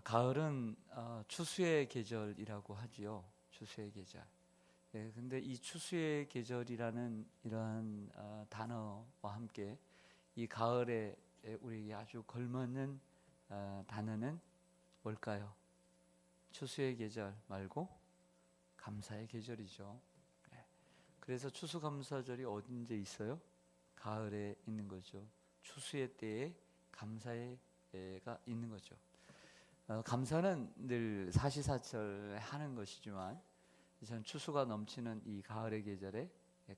가을은 추수의 계절이라고 하지요. 추수의 계절. 예, 근데 이 추수의 계절이라는 이러한 단어와 함께 이 가을에 우리에게 아주 걸맞는 단어는 뭘까요? 추수의 계절 말고 감사의 계절이죠. 예, 그래서 추수감사절이 어딘지 있어요? 가을에 있는 거죠. 추수의 때에 감사의 때가 있는 거죠. 감사는 늘 사시사철 하는 것이지만 저는 추수가 넘치는 이 가을의 계절에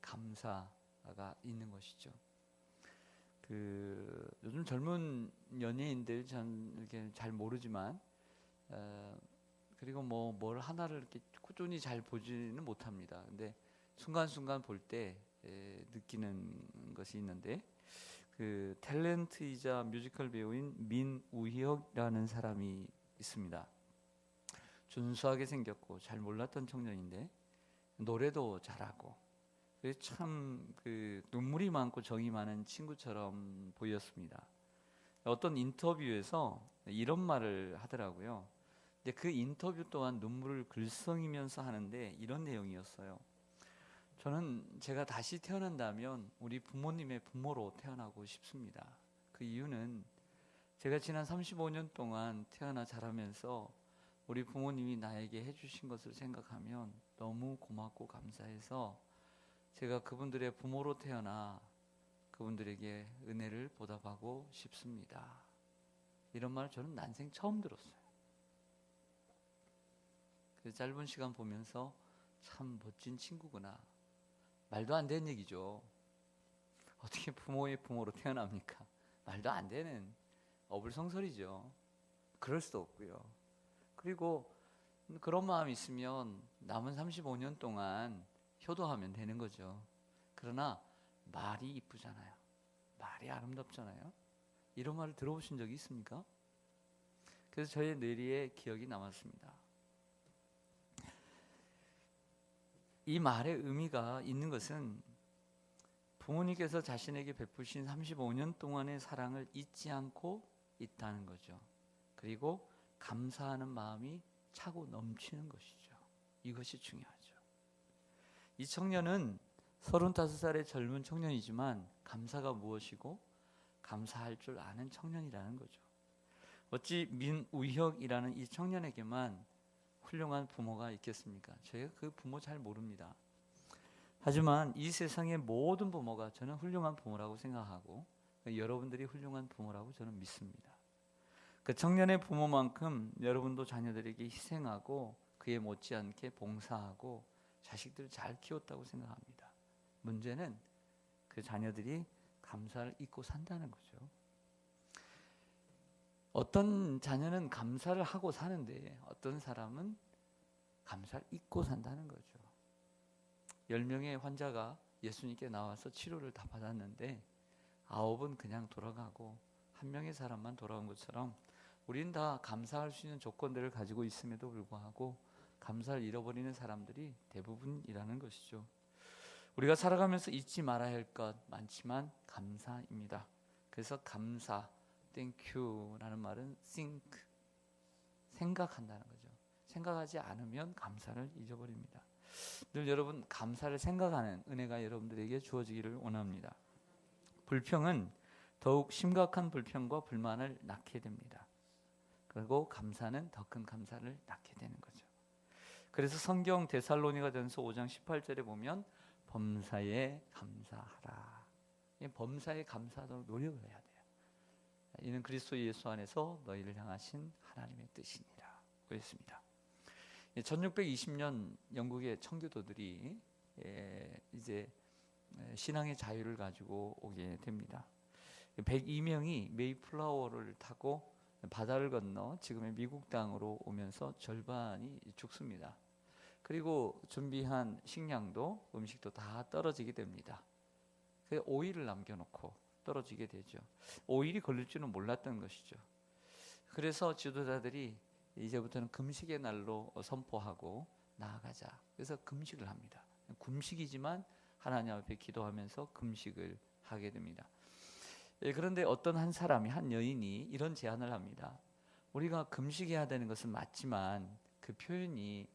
감사가 있는 것이죠. 요즘 젊은 연예인들 전 이렇게 잘 모르지만 그리고 뭘 하나를 이렇게 꾸준히 잘 보지는 못합니다. 근데 순간순간 볼 때 느끼는 것이 있는데 그 탤런트이자 뮤지컬 배우인 민우혁이라는 사람이 있습니다. 준수하게 생겼고 잘 몰랐던 청년인데 노래도 잘하고 참 눈물이 많고 정이 많은 친구처럼 보였습니다. 어떤 인터뷰에서 이런 말을 하더라고요. 근데 그 인터뷰 또한 눈물을 글썽이면서 하는데 이런 내용이었어요. 저는 제가 다시 태어난다면 우리 부모님의 부모로 태어나고 싶습니다. 그 이유는 제가 지난 35년 동안 태어나 자라면서 우리 부모님이 나에게 해주신 것을 생각하면 너무 고맙고 감사해서 제가 그분들의 부모로 태어나 그분들에게 은혜를 보답하고 싶습니다. 이런 말을 저는 난생 처음 들었어요. 그 짧은 시간 보면서 참 멋진 친구구나. 말도 안 되는 얘기죠. 어떻게 부모의 부모로 태어납니까? 말도 안 되는 어불성설이죠. 그럴 수도 없고요. 그리고 그런 마음이 있으면 남은 35년 동안 효도하면 되는 거죠. 그러나 말이 이쁘잖아요. 말이 아름답잖아요. 이런 말을 들어보신 적이 있습니까? 그래서 저의 뇌리에 기억이 남았습니다. 이 말의 의미가 있는 것은 부모님께서 자신에게 베푸신 35년 동안의 사랑을 잊지 않고 있다는 거죠. 그리고 감사하는 마음이 차고 넘치는 것이죠. 이것이 중요하죠. 이 청년은 35살의 젊은 청년이지만 감사가 무엇이고 감사할 줄 아는 청년이라는 거죠. 어찌 민우혁이라는 이 청년에게만 훌륭한 부모가 있겠습니까? 저희가 그 부모 잘 모릅니다. 하지만 이 세상의 모든 부모가 저는 훌륭한 부모라고 생각하고 여러분들이 훌륭한 부모라고 저는 믿습니다. 그 청년의 부모만큼 여러분도 자녀들에게 희생하고 그에 못지않게 봉사하고 자식들을 잘 키웠다고 생각합니다. 문제는 그 자녀들이 감사를 잊고 산다는 거죠. 어떤 자녀는 감사를 하고 사는데 어떤 사람은 감사를 잊고 산다는 거죠. 10명의 환자가 예수님께 나와서 치료를 다 받았는데 9은 그냥 돌아가고 1명의 사람만 돌아온 것처럼 우린 다 감사할 수 있는 조건들을 가지고 있음에도 불구하고 감사를 잃어버리는 사람들이 대부분이라는 것이죠. 우리가 살아가면서 잊지 말아야 할 것 많지만 감사입니다. 그래서 감사, thank you라는 말은 think, 생각한다는 거죠. 생각하지 않으면 감사를 잊어버립니다. 늘 여러분 감사를 생각하는 은혜가 여러분들에게 주어지기를 원합니다. 불평은 더욱 심각한 불평과 불만을 낳게 됩니다. 그리고 감사는 더 큰 감사를 낳게 되는 거죠. 그래서 성경 데살로니가전서 5장 18절에 보면 범사에 감사하라. 범사에 감사하도록 노력을 해야 돼요. 이는 그리스도 예수 안에서 너희를 향하신 하나님의 뜻이니라. 그랬습니다. 1620년 영국의 청교도들이 이제 신앙의 자유를 가지고 오게 됩니다. 102명이 메이플라워를 타고 바다를 건너 지금의 미국 땅으로 오면서 절반이 죽습니다. 그리고 준비한 식량도 음식도 다 떨어지게 됩니다. 그 오일을 남겨놓고 떨어지게 되죠. 오일이 걸릴 줄은 몰랐던 것이죠. 그래서 지도자들이 이제부터는 금식의 날로 선포하고 나아가자. 그래서 금식을 합니다. 금식이지만 하나님 앞에 기도하면서 금식을 하게 됩니다. 그런데 어떤 한 사람이, 한 여인이 이런 제안을 합니다. 우리가 금식해야 되는 것은 맞지만 그 표현이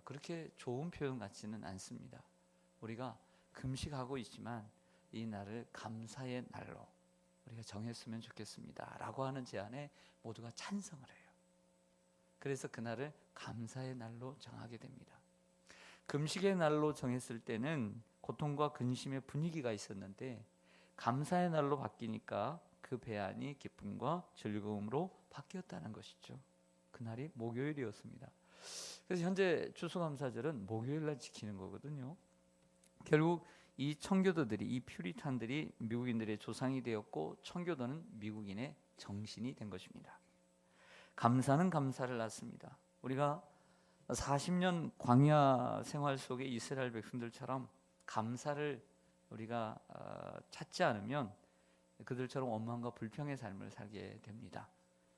그렇게 좋은 표현 같지는 않습니다. 우리가 금식하고 있지만 이 날을 감사의 날로 우리가 정했으면 좋겠습니다 라고 하는 제안에 모두가 찬성을 해요. 그래서 그날을 감사의 날로 정하게 됩니다. 금식의 날로 정했을 때는 고통과 근심의 분위기가 있었는데 감사의 날로 바뀌니까 그 배안이 기쁨과 즐거움으로 바뀌었다는 것이죠. 그날이 목요일이었습니다. 그래서 현재 추수감사절은 목요일날 지키는 거거든요. 결국 이 청교도들이, 이 퓨리탄들이 미국인들의 조상이 되었고 청교도는 미국인의 정신이 된 것입니다. 감사는 감사를 낳습니다. 우리가 40년 광야 생활 속에 이스라엘 백성들처럼 감사를 우리가 찾지 않으면 그들처럼 원망과 불평의 삶을 살게 됩니다.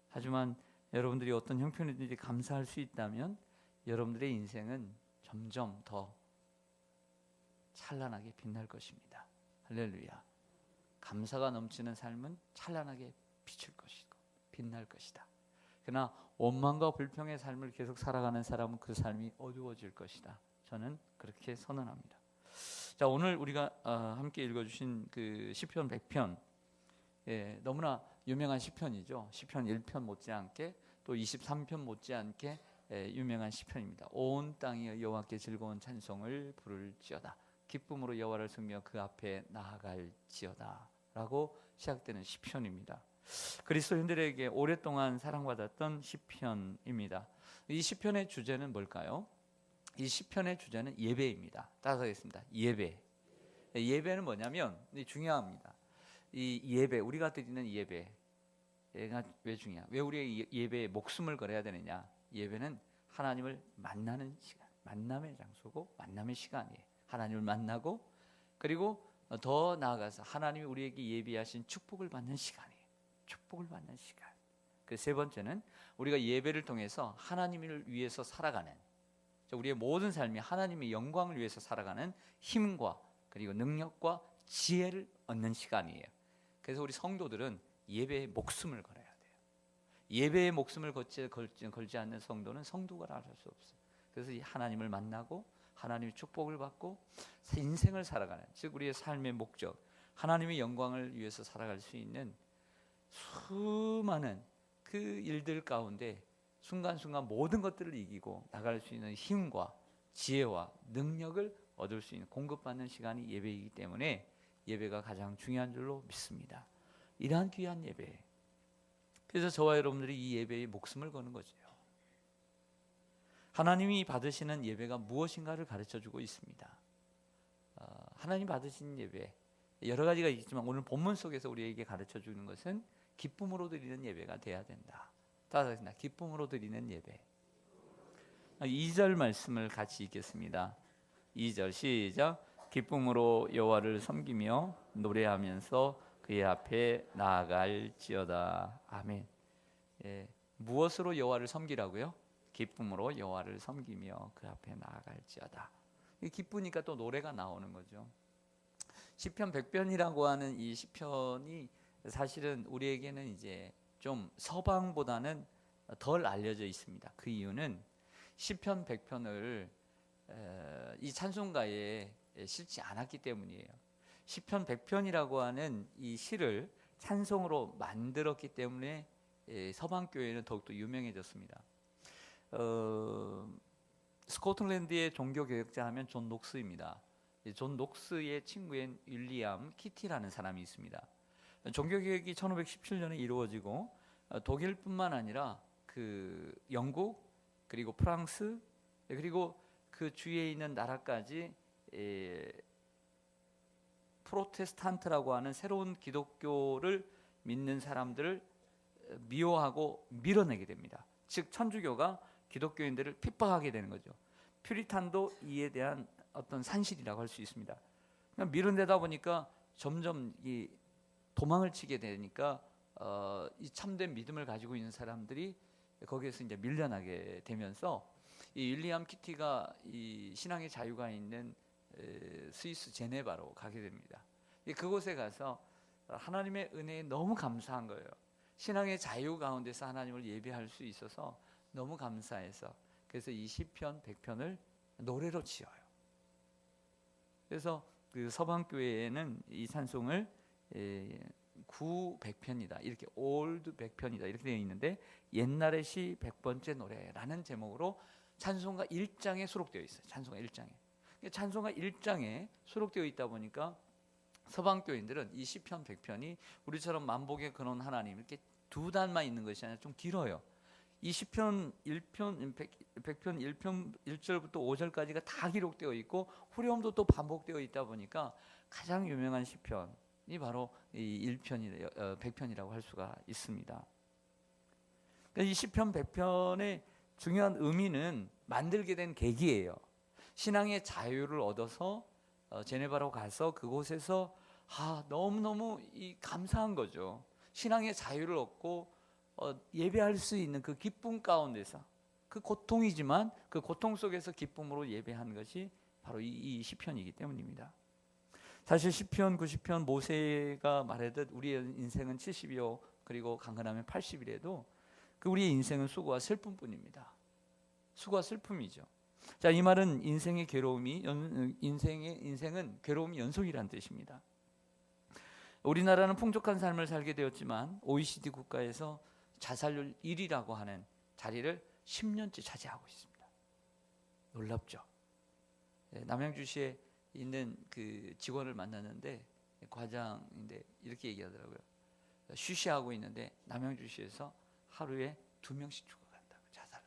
하지만 여러분들이 어떤 형편이든지 감사할 수 있다면 여러분들의 인생은 점점 더 찬란하게 빛날 것입니다. 할렐루야. 감사가 넘치는 삶은 찬란하게 비칠 것이고 빛날 것이다. 그러나 원망과 불평의 삶을 계속 살아가는 사람은 그 삶이 어두워질 것이다. 저는 그렇게 선언합니다. 자, 오늘 우리가 함께 읽어주신 그 시편 100편, 너무나 유명한 시편이죠. 시편 1편 못지않게 또 23편 못지않게 유명한 시편입니다. 온 땅이 여호와께 즐거운 찬송을 부를지어다. 기쁨으로 여호와를 섬겨 그 앞에 나아갈지어다 라고 시작되는 시편입니다. 그리스도 인들에게 오랫동안 사랑받았던 시편입니다. 이 시편의 주제는 뭘까요? 이 시편의 주제는 예배입니다. 따라하겠습니다. 예배. 예배는 뭐냐면 중요합니다. 이 예배, 우리가 드리는 예배가 왜 중요해요? 왜 우리의 예배에 목숨을 걸어야 되느냐? 예배는 하나님을 만나는 시간, 만남의 장소고 만남의 시간이에요. 하나님을 만나고 그리고 더 나아가서 하나님이 우리에게 예비하신 축복을 받는 시간이에요. 축복을 받는 시간. 그 세 번째는 우리가 예배를 통해서 하나님을 위해서 살아가는, 우리의 모든 삶이 하나님의 영광을 위해서 살아가는 힘과 그리고 능력과 지혜를 얻는 시간이에요. 그래서 우리 성도들은 예배에 목숨을 걸어야 돼요. 예배에 목숨을 걸지 않는 성도는 성도가 할 수 없어요. 그래서 이 하나님을 만나고 하나님의 축복을 받고 인생을 살아가는, 즉 우리의 삶의 목적, 하나님의 영광을 위해서 살아갈 수 있는 수많은 그 일들 가운데 순간순간 모든 것들을 이기고 나갈 수 있는 힘과 지혜와 능력을 얻을 수 있는, 공급받는 시간이 예배이기 때문에 예배가 가장 중요한 줄로 믿습니다. 이러한 귀한 예배, 그래서 저와 여러분들이 이 예배에 목숨을 거는 거죠. 하나님이 받으시는 예배가 무엇인가를 가르쳐주고 있습니다. 하나님 받으신 예배 여러 가지가 있지만 오늘 본문 속에서 우리에게 가르쳐주는 것은 기쁨으로 드리는 예배가 돼야 된다. 따라서 기쁨으로 드리는 예배. 2절 말씀을 같이 읽겠습니다. 2절 시작. 기쁨으로 여호와를 섬기며 노래하면서 그의 앞에 나아갈지어다. 아멘. 무엇으로 여호와를 섬기라고요? 기쁨으로 여호와를 섬기며 그 앞에 나아갈지어다. 기쁘니까 또 노래가 나오는 거죠. 시편 100편이라고 하는 이 시편이 사실은 우리에게는 이제 좀 서방보다는 덜 알려져 있습니다. 그 이유는 시편 100편을 이 찬송가에 실지 않았기 때문이에요. 시편 100편이라고 하는 이 시를 찬송으로 만들었기 때문에 서방 교회는 더욱더 유명해졌습니다. 스코틀랜드의 종교 개혁자 하면 존 녹스입니다. 존 녹스의 친구인 윌리엄 키티라는 사람이 있습니다. 종교 개혁이 1517년에 이루어지고 독일뿐만 아니라 그 영국 그리고 프랑스 그리고 그 주위에 있는 나라까지 프로테스탄트라고 하는 새로운 기독교를 믿는 사람들을 미워하고 밀어내게 됩니다. 즉 천주교가 기독교인들을 핍박하게 되는 거죠. 퓨리탄도 이에 대한 어떤 산실이라고 할 수 있습니다. 그냥 밀어내다 보니까 점점 이 도망을 치게 되니까 이 참된 믿음을 가지고 있는 사람들이 거기에서 이제 밀려나게 되면서 이 윌리엄 키티가 이 신앙의 자유가 있는 스위스 제네바로 가게 됩니다. 그곳에 가서 하나님의 은혜에 너무 감사한 거예요. 신앙의 자유 가운데서 하나님을 예배할 수 있어서 너무 감사해서 그래서 이 시편 100편을 노래로 지어요. 그래서 그 서방교회에는 이 찬송을 구 100편이다 이렇게 올드 100편이다 이렇게 되어 있는데 옛날의 시 100번째 노래라는 제목으로 찬송가 1장에 수록되어 있어요. 찬송가 1장에. 찬송가 1장에 수록되어 있다 보니까 서방교인들은 이 시편 100편이 우리처럼 만복의 근원 하나님 이렇게 두 단만 있는 것이 아니라 좀 길어요. 이 시편 1편 100편 1편 1절부터 5절까지가 다 기록되어 있고 후렴도 또 반복되어 있다 보니까 가장 유명한 시편이 바로 이 1편이라고 할 수가 있습니다. 이 시편 100편의 중요한 의미는 만들게 된 계기예요. 신앙의 자유를 얻어서 제네바로 가서 그곳에서 너무너무 감사한 거죠. 신앙의 자유를 얻고 예배할 수 있는 그 기쁨 가운데서 그 고통이지만 그 고통 속에서 기쁨으로 예배한 것이 바로 이 시편이기 때문입니다. 사실 시편 90편 모세가 말하듯 우리의 인생은 70이요 그리고 강건하면 80이라도 그 우리의 인생은 수고와 슬픔뿐입니다. 수고와 슬픔이죠. 자, 이 말은 인생의 괴로움이 인생은 괴로움이 연속이라는 뜻입니다. 우리나라는 풍족한 삶을 살게 되었지만 OECD 국가에서 자살률 1위라고 하는 자리를 10년째 차지하고 있습니다. 놀랍죠. 남양주시에 있는 그 직원을 만났는데 과장인데 이렇게 얘기하더라고요. 쉬쉬하고 있는데 남양주시에서 하루에 2명씩 죽어간다고 자살로.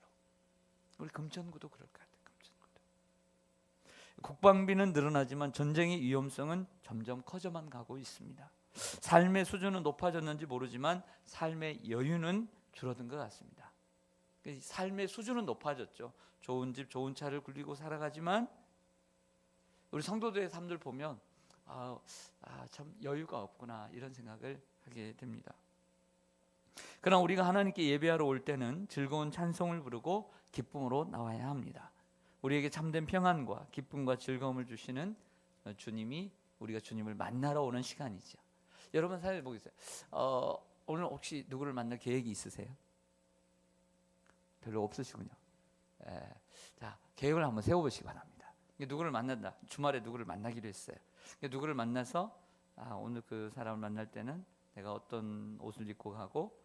우리 금천구도 그럴 것 같아요. 금천구도. 국방비는 늘어나지만 전쟁의 위험성은 점점 커져만 가고 있습니다. 삶의 수준은 높아졌는지 모르지만 삶의 여유는 줄어든 것 같습니다. 삶의 수준은 높아졌죠. 좋은 집, 좋은 차를 굴리고 살아가지만 우리 성도들의 삶들 보면 참 여유가 없구나 이런 생각을 하게 됩니다. 그러나 우리가 하나님께 예배하러 올 때는 즐거운 찬송을 부르고 기쁨으로 나와야 합니다. 우리에게 참된 평안과 기쁨과 즐거움을 주시는 주님이 우리가 주님을 만나러 오는 시간이죠. 여러분 사실 보겠어요. 오늘 혹시 누구를 만날 계획이 있으세요? 별로 없으시군요. 자, 계획을 한번 세워보시기 바랍니다. 누구를 만난다. 주말에 누구를 만나기로 했어요. 누구를 만나서 오늘 그 사람을 만날 때는 내가 어떤 옷을 입고 가고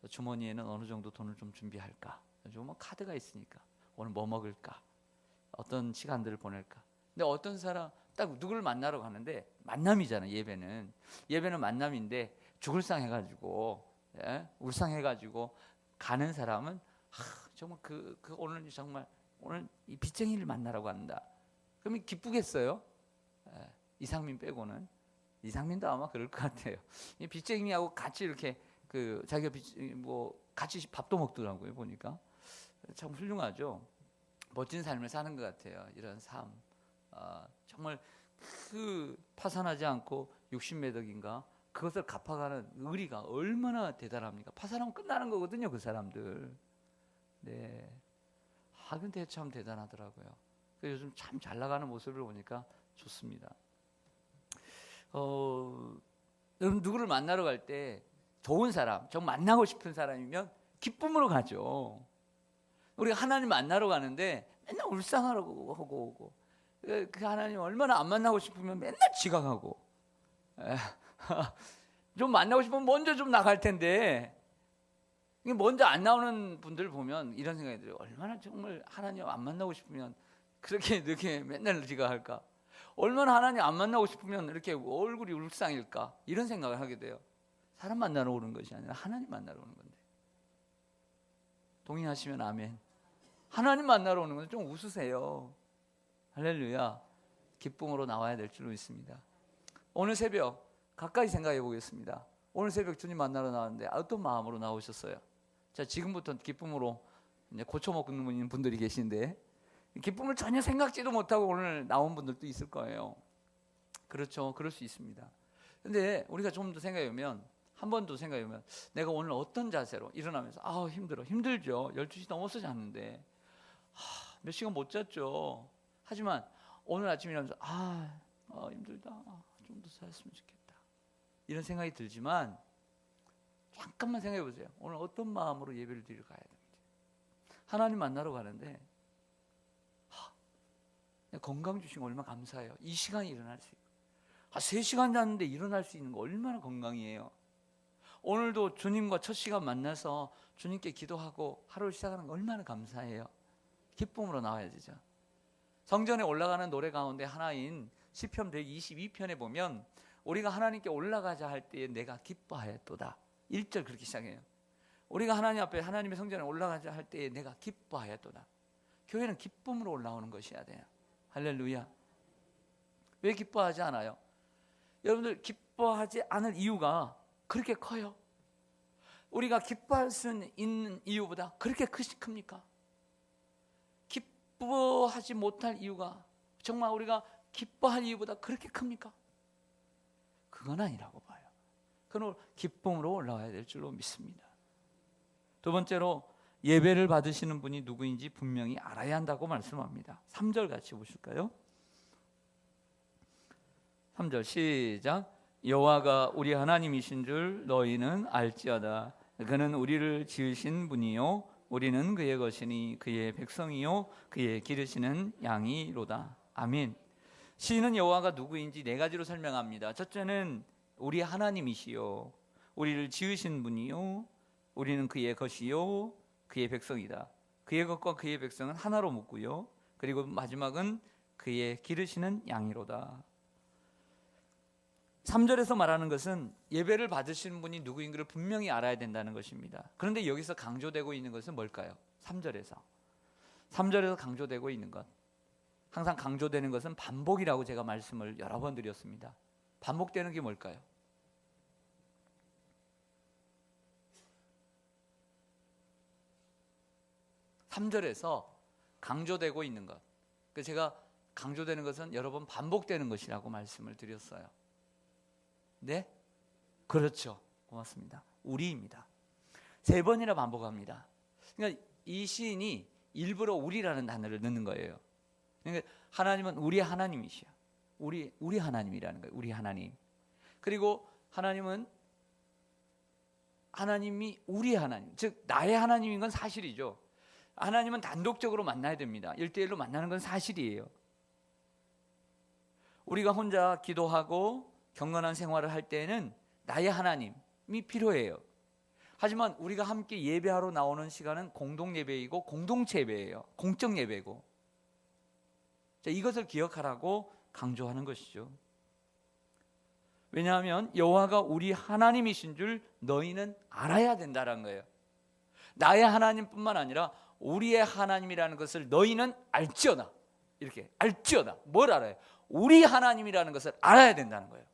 주머니에는 어느 정도 돈을 좀 준비할까. 요즘 뭐 카드가 있으니까 오늘 뭐 먹을까. 어떤 시간들을 보낼까. 근데 어떤 사람 딱 누구를 만나러 가는데 만남이잖아요. 예배는 만남인데 죽을상 해가지고 울상 해가지고 가는 사람은 정말 오늘 정말 오늘 이 빚쟁이를 만나러 간다. 그러면 기쁘겠어요? 이상민 빼고는. 이상민도 아마 그럴 것 같아요. 이 빚쟁이하고 같이 이렇게 자기가 같이 밥도 먹더라고요. 보니까 참 훌륭하죠. 멋진 삶을 사는 것 같아요. 이런 삶. 정말 파산하지 않고 60매덕인가 그것을 갚아가는 의리가 얼마나 대단합니까? 파산하면 끝나는 거거든요, 그 사람들. 네. 근데 참 대단하더라고요. 요즘 참 잘 나가는 모습을 보니까 좋습니다. 여러분 누구를 만나러 갈 때 좋은 사람, 정 만나고 싶은 사람이면 기쁨으로 가죠. 우리가 하나님 만나러 가는데 맨날 울상하고 오고 그 하나님 얼마나 안 만나고 싶으면 맨날 지각하고 좀 만나고 싶으면 먼저 좀 나갈 텐데 먼저 안 나오는 분들 보면 이런 생각이 들어요. 얼마나 정말 하나님 안 만나고 싶으면 그렇게 늦게 맨날 지각할까. 얼마나 하나님 안 만나고 싶으면 이렇게 얼굴이 울상일까. 이런 생각을 하게 돼요. 사람 만나러 오는 것이 아니라 하나님 만나러 오는 건데. 동의하시면 아멘. 하나님 만나러 오는 건 좀 웃으세요. 할렐루야. 기쁨으로 나와야 될 줄로 있습니다. 오늘 새벽 가까이 생각해 보겠습니다. 오늘 새벽 주님 만나러 나왔는데 어떤 마음으로 나오셨어요? 자, 지금부터 기쁨으로 이제 고쳐 먹는 분들이 계신데 기쁨을 전혀 생각지도 못하고 오늘 나온 분들도 있을 거예요. 그렇죠. 그럴 수 있습니다. 근데 우리가 좀 더 생각해보면 한 번 더 생각해보면 내가 오늘 어떤 자세로 일어나면서 힘들죠. 12시 넘어서 잤는데 몇 시간 못 잤죠. 하지만 오늘 아침에 일어나면서 힘들다. 좀 더 잤으면 좋겠다. 이런 생각이 들지만 잠깐만 생각해 보세요. 오늘 어떤 마음으로 예배를 드리러 가야 됩니다. 하나님 만나러 가는데 건강 주신 거 얼마나 감사해요. 이 시간에 일어날 수 있고 3시간 잤는데 일어날 수 있는 거 얼마나 건강이에요. 오늘도 주님과 첫 시간 만나서 주님께 기도하고 하루를 시작하는 거 얼마나 감사해요. 기쁨으로 나와야 되죠. 성전에 올라가는 노래 가운데 하나인 시편 122편에 보면 우리가 하나님께 올라가자 할 때에 내가 기뻐하였도다. 1절 그렇게 시작해요. 우리가 하나님 앞에 하나님의 성전에 올라가자 할 때에 내가 기뻐하였도다. 교회는 기쁨으로 올라오는 것이어야 돼요. 할렐루야. 왜 기뻐하지 않아요? 여러분들 기뻐하지 않을 이유가 그렇게 커요? 우리가 기뻐할 수 있는 이유보다 그렇게 크십니까? 기뻐하지 못할 이유가 정말 우리가 기뻐할 이유보다 그렇게 큽니까? 그건 아니라고 봐요. 그건 기쁨으로 올라와야 될 줄로 믿습니다. 두 번째로 예배를 받으시는 분이 누구인지 분명히 알아야 한다고 말씀합니다. 3절 같이 보실까요? 3절 시작. 여호와가 우리 하나님이신 줄 너희는 알지어다. 그는 우리를 지으신 분이요 우리는 그의 것이니 그의 백성이요 그의 기르시는 양이로다. 아멘. 시인은 여호와가 누구인지 4가지로 설명합니다. 첫째는 우리 하나님이시요 우리를 지으신 분이요 우리는 그의 것이요 그의 백성이다. 그의 것과 그의 백성은 하나로 묶고요. 그리고 마지막은 그의 기르시는 양이로다. 3절에서 말하는 것은 예배를 받으시는 분이 누구인가를 분명히 알아야 된다는 것입니다. 그런데 여기서 강조되고 있는 것은 뭘까요? 3절에서 강조되고 있는 것, 항상 강조되는 것은 반복이라고 제가 말씀을 여러 번 드렸습니다. 반복되는 게 뭘까요? (3절에서) 강조되고 있는 것, 제가 강조되는 것은 여러 번 반복되는 것이라고 말씀을 드렸어요. 네? 그렇죠. 고맙습니다. 우리입니다. 3번이나 반복합니다. 그러니까 이 시인이 일부러 우리라는 단어를 넣는 거예요. 그러니까 하나님은 우리 하나님이시야. 우리 하나님이라는 거예요. 우리 하나님. 그리고 하나님이 우리 하나님, 즉 나의 하나님인 건 사실이죠. 하나님은 단독적으로 만나야 됩니다. 1대1로 만나는 건 사실이에요. 우리가 혼자 기도하고 경건한 생활을 할 때에는 나의 하나님이 필요해요. 하지만 우리가 함께 예배하러 나오는 시간은 공동 예배이고 공동체 예배예요. 공적 예배고. 자, 이것을 기억하라고 강조하는 것이죠. 왜냐하면 여호와가 우리 하나님이신 줄 너희는 알아야 된다는 거예요. 나의 하나님뿐만 아니라 우리의 하나님이라는 것을 너희는 알지어다. 이렇게 알지어다. 뭘 알아요? 우리 하나님이라는 것을 알아야 된다는 거예요.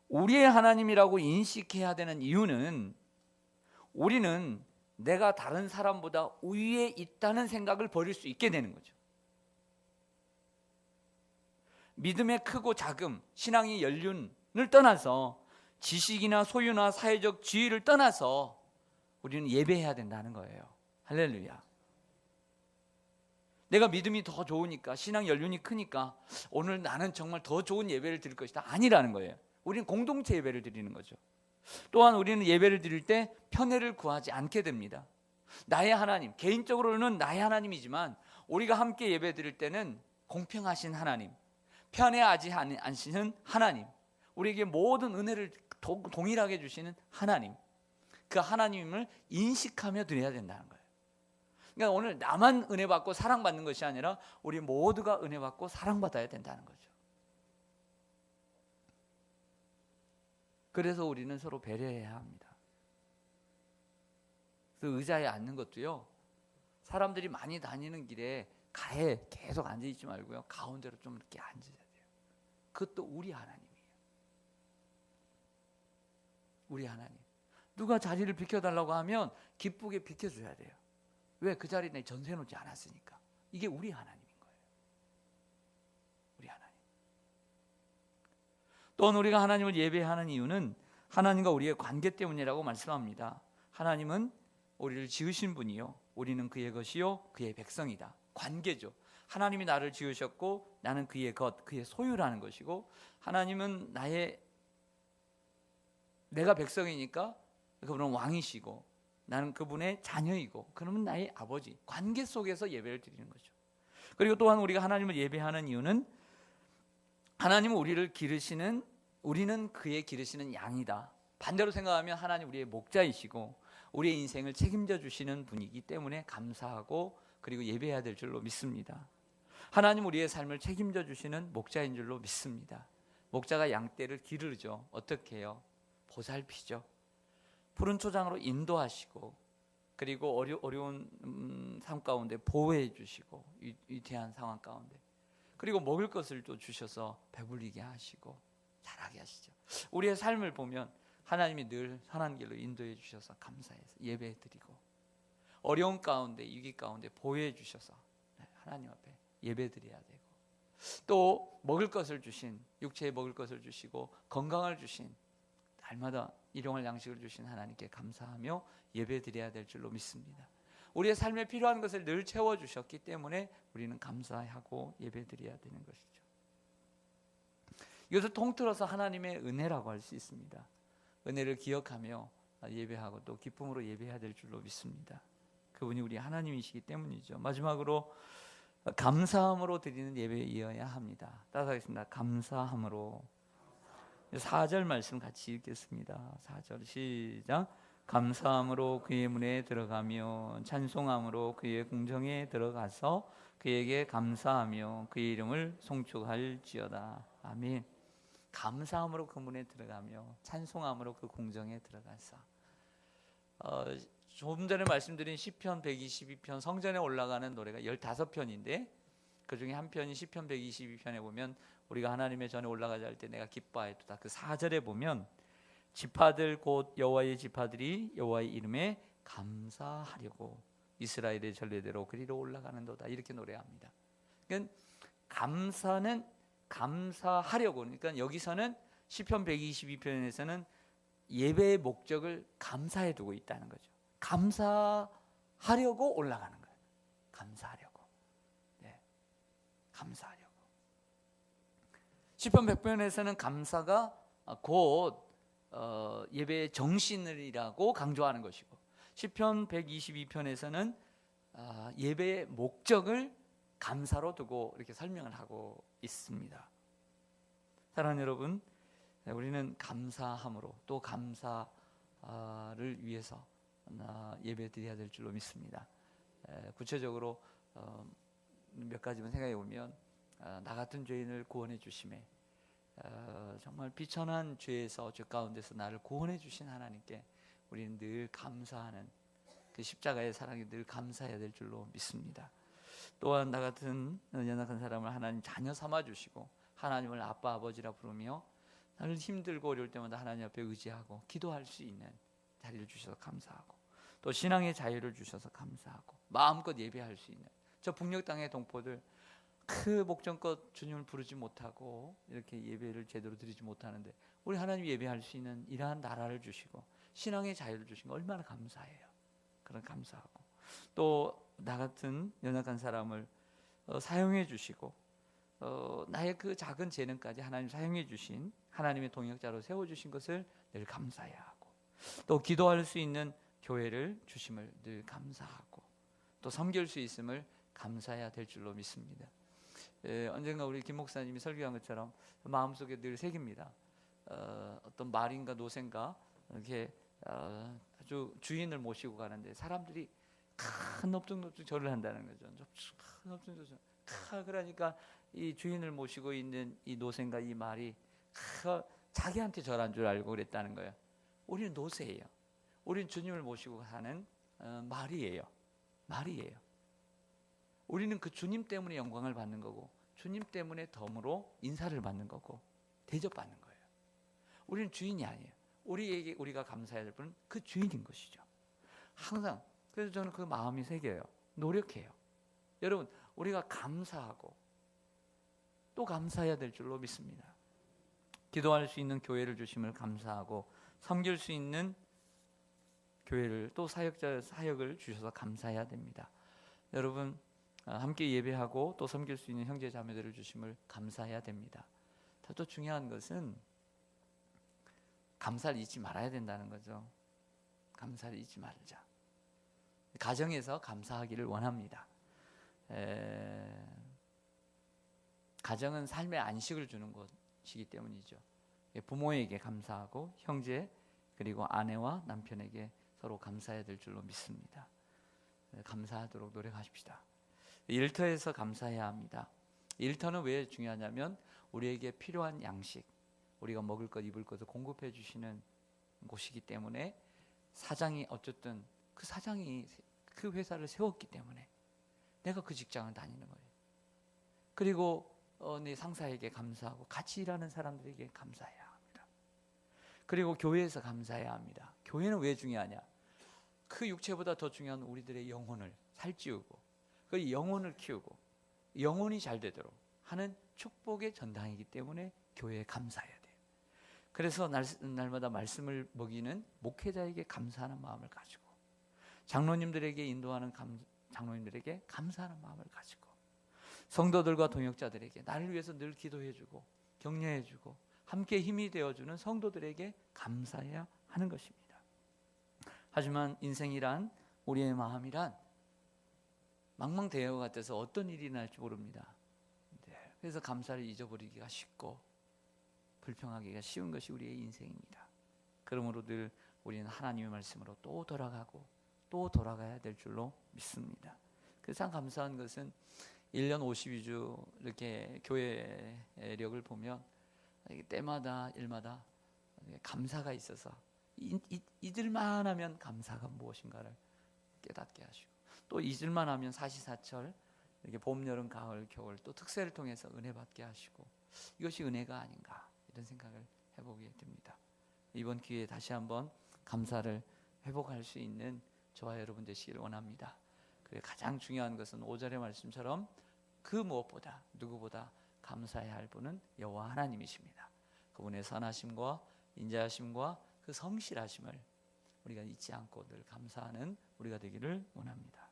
우리의 하나님이라고 인식해야 되는 이유는 우리는 내가 다른 사람보다 우위에 있다는 생각을 버릴 수 있게 되는 거죠. 믿음의 크고 작음, 신앙의 연륜을 떠나서 지식이나 소유나 사회적 지위를 떠나서 우리는 예배해야 된다는 거예요. 할렐루야. 내가 믿음이 더 좋으니까, 신앙 연륜이 크니까 오늘 나는 정말 더 좋은 예배를 드릴 것이다. 아니라는 거예요. 우리는 공동체 예배를 드리는 거죠. 또한 우리는 예배를 드릴 때 편애를 구하지 않게 됩니다. 나의 하나님, 개인적으로는 나의 하나님이지만 우리가 함께 예배 드릴 때는 공평하신 하나님, 편애하지 않으시는 하나님, 우리에게 모든 은혜를 동일하게 주시는 하나님, 그 하나님을 인식하며 드려야 된다는 거예요. 그러니까 오늘 나만 은혜 받고 사랑받는 것이 아니라 우리 모두가 은혜 받고 사랑받아야 된다는 거죠. 그래서 우리는 서로 배려해야 합니다. 그래서 의자에 앉는 것도요, 사람들이 많이 다니는 길에 가에 계속 앉아있지 말고요, 가운데로 좀 이렇게 앉으셔야 돼요. 그것도 우리 하나님이에요. 우리 하나님. 누가 자리를 비켜달라고 하면 기쁘게 비켜줘야 돼요. 왜? 그 자리에 내 전세 놓지 않았으니까. 이게 우리 하나님인 거예요. 우리 하나님. 또한 우리가 하나님을 예배하는 이유는 하나님과 우리의 관계 때문이라고 말씀합니다. 하나님은 우리를 지으신 분이요, 우리는 그의 것이요 그의 백성이다. 관계죠. 하나님이 나를 지으셨고 나는 그의 것, 그의 소유라는 것이고, 하나님은 나의 내가 백성이니까 그분은 왕이시고 나는 그분의 자녀이고 그러면 나의 아버지, 관계 속에서 예배를 드리는 거죠. 그리고 또한 우리가 하나님을 예배하는 이유는 하나님은 우리를 기르시는, 우리는 그의 기르시는 양이다. 반대로 생각하면 하나님 우리의 목자이시고 우리의 인생을 책임져 주시는 분이기 때문에 감사하고 그리고 예배해야 될 줄로 믿습니다. 하나님 우리의 삶을 책임져 주시는 목자인 줄로 믿습니다. 목자가 양떼를 기르죠. 어떻게 해요? 보살피죠. 푸른 초장으로 인도하시고 그리고 어려운 삶 가운데 보호해 주시고 위태한 상황 가운데 그리고 먹을 것을 또 주셔서 배불리게 하시고 자라게 하시죠. 우리의 삶을 보면 하나님이 늘 선한 길로 인도해 주셔서 감사해서 예배해 드리고 어려운 가운데 위기 가운데 보호해 주셔서 하나님 앞에 예배 드려야 되고 또 먹을 것을 주신 육체에 먹을 것을 주시고 건강을 주신 날마다 일용할 양식을 주신 하나님께 감사하며 예배 드려야 될 줄로 믿습니다. 우리의 삶에 필요한 것을 늘 채워주셨기 때문에 우리는 감사하고 예배 드려야 되는 것이죠. 이것을 통틀어서 하나님의 은혜라고 할 수 있습니다. 은혜를 기억하며 예배하고 또 기쁨으로 예배해야 될 줄로 믿습니다. 그분이 우리 하나님이시기 때문이죠. 마지막으로 감사함으로 드리는 예배이어야 합니다. 따라하겠습니다. 감사함으로. 4절 말씀 같이 읽겠습니다. 4절 시작. 감사함으로 그의 문에 들어가며 찬송함으로 그의 궁정에 들어가서 그에게 감사하며 그의 이름을 송축할지어다. 아멘. 감사함으로 그 문에 들어가며 찬송함으로 그 궁정에 들어가서 조금 전에 말씀드린 시편 122편 성전에 올라가는 노래가 15편인데 그 중에 한 편이 시편 122편에 보면 우리가 하나님의 전에 올라가자 할 때 내가 기뻐하였도다. 그 4절에 보면 지파들 곧 여호와의 지파들이 여호와의 이름에 감사하려고 이스라엘의 전례대로 그리로 올라가는도다. 이렇게 노래합니다. 그러니까 감사는 감사하려고, 그러니까 여기서는 시편 122편에서는 예배의 목적을 감사해 두고 있다는 거죠. 감사하려고 올라가는 거예요. 감사하려고. 네. 감사하려고. 시편 100편에서는 감사가 곧 예배의 정신이라고 강조하는 것이고 시편 122편에서는 예배의 목적을 감사로 두고 이렇게 설명을 하고 있습니다. 사랑하는 여러분, 우리는 감사함으로 또 감사를 위해서 예배 드려야 될 줄로 믿습니다. 구체적으로 몇 가지만 생각해 보면 나 같은 죄인을 구원해 주심에 정말 비천한 죄에서 죄 가운데서 나를 구원해 주신 하나님께 우리는 늘 감사하는 그 십자가의 사랑에 늘 감사해야 될 줄로 믿습니다. 또한 나 같은 연약한 사람을 하나님 자녀 삼아 주시고 하나님을 아빠 아버지라 부르며 나를 힘들고 어려울 때마다 하나님 앞에 의지하고 기도할 수 있는 자리를 주셔서 감사하고 또 신앙의 자유를 주셔서 감사하고 마음껏 예배할 수 있는 저 북녘 땅의 동포들 그 목전껏 주님을 부르지 못하고 이렇게 예배를 제대로 드리지 못하는데 우리 하나님 예배할 수 있는 이러한 나라를 주시고 신앙의 자유를 주신 거 얼마나 감사해요. 그런 감사하고 또 나 같은 연약한 사람을 사용해 주시고 나의 그 작은 재능까지 하나님 사용해 주신 하나님의 동역자로 세워주신 것을 늘 감사해야 하고 또 기도할 수 있는 교회를 주심을 늘 감사하고 또 섬길 수 있음을 감사해야 될 줄로 믿습니다. 언젠가 우리 김 목사님이 설교한 것처럼 마음속에 늘 새깁니다. 어떤 말인가 노새인가 이렇게 아주 주인을 모시고 가는데 사람들이 큰 넙죽넙죽 절을 한다는 거죠. 큰 넙죽넙죽. 그러니까 이 주인을 모시고 있는 이 노새인가 이 말이 자기한테 절한 줄 알고 그랬다는 거예요. 우리는 노새예요. 우리는 주님을 모시고 사는 말이에요. 말이에요. 우리는 그 주님 때문에 영광을 받는 거고 주님 때문에 덤으로 인사를 받는 거고 대접받는 거예요. 우리는 주인이 아니에요. 우리에게 우리가 감사해야 될 분은 그 주인인 것이죠. 항상 그래서 저는 그 마음이 새겨요. 노력해요. 여러분 우리가 감사하고 또 감사해야 될 줄로 믿습니다. 기도할 수 있는 교회를 주심을 감사하고 섬길 수 있는 교회를 또 사역을 주셔서 감사해야 됩니다. 여러분 함께 예배하고 또 섬길 수 있는 형제 자매들을 주심을 감사해야 됩니다. 또 중요한 것은 감사를 잊지 말아야 된다는 거죠. 감사를 잊지 말자. 가정에서 감사하기를 원합니다. 가정은 삶의 안식을 주는 곳이기 때문이죠. 부모에게 감사하고 형제 그리고 아내와 남편에게 서로 감사해야 될 줄로 믿습니다. 감사하도록 노력하십시다. 일터에서 감사해야 합니다. 일터는 왜 중요하냐면 우리에게 필요한 양식, 우리가 먹을 것 입을 것을 공급해 주시는 곳이기 때문에 사장이 어쨌든 그 사장이 그 회사를 세웠기 때문에 내가 그 직장을 다니는 거예요. 그리고 내 상사에게 감사하고 같이 일하는 사람들에게 감사해야 합니다. 그리고 교회에서 감사해야 합니다. 교회는 왜 중요하냐? 그 육체보다 더 중요한 우리들의 영혼을 살찌우고 그 영혼을 키우고 영혼이 잘 되도록 하는 축복의 전당이기 때문에 교회에 감사해야 돼요. 그래서 날마다 말씀을 먹이는 목회자에게 감사하는 마음을 가지고 장로님들에게 인도하는 장로님들에게 감사하는 마음을 가지고 성도들과 동역자들에게 나를 위해서 늘 기도해주고 격려해주고 함께 힘이 되어주는 성도들에게 감사해야 하는 것입니다. 하지만 인생이란 우리의 마음이란 망망대해와 같아서 어떤 일이 날지 모릅니다. 그래서 감사를 잊어버리기가 쉽고 불평하기가 쉬운 것이 우리의 인생입니다. 그러므로 늘 우리는 하나님의 말씀으로 또 돌아가고 또 돌아가야 될 줄로 믿습니다. 가장 감사한 것은 1년 52주 이렇게 교회력을 보면 때마다 일마다 감사가 있어서 잊을만 하면 감사가 무엇인가를 깨닫게 하시고 또 잊을만 하면 사시사철 이렇게 봄, 여름, 가을, 겨울 또 특세를 통해서 은혜 받게 하시고 이것이 은혜가 아닌가 이런 생각을 해보게 됩니다. 이번 기회에 다시 한번 감사를 회복할 수 있는 저와 여러분 되시기를 원합니다. 그리고 가장 중요한 것은 5절의 말씀처럼 그 무엇보다 누구보다 감사해야 할 분은 여호와 하나님이십니다. 그분의 선하심과 인자하심과 그 성실하심을 우리가 잊지 않고 늘 감사하는 우리가 되기를 원합니다.